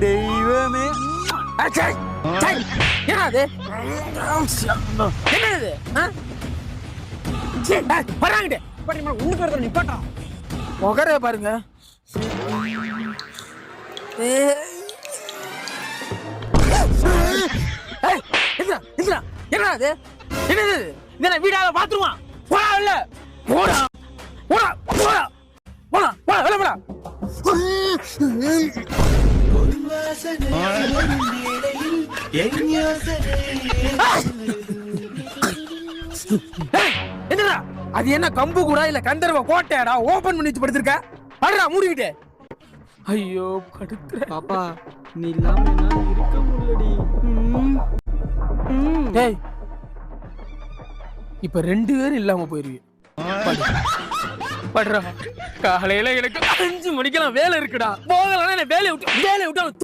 தெய்வமே. என்னது வராங்கிட்டே உனக்கு நிப்பாட்டா முகரே பாருங்க. என்னது என்னது என்ன வீடால பாத்துருமா போடா இல்ல போடா போடா போடா போடா போடா வெளில போடா. என்னடா அது என்ன கம்பு கூட இல்ல கந்தர்வ கோட்டையாடா ஓபன் பண்ணி வச்சு படுத்திருக்க அடடா மூடிக்கிட்டே. ஐயோ படுத்துற பாப்பா நீ இல்லாம என்னால இருக்க முடியலடி. டேய் இப்ப 2 பேரும் இல்லாம போயிருவீங்க. படுறா காலையில எனக்கு 5 மணிக்கெல்லாம் வேலை இருக்குடா. போகலாம் வேலையை விட்டு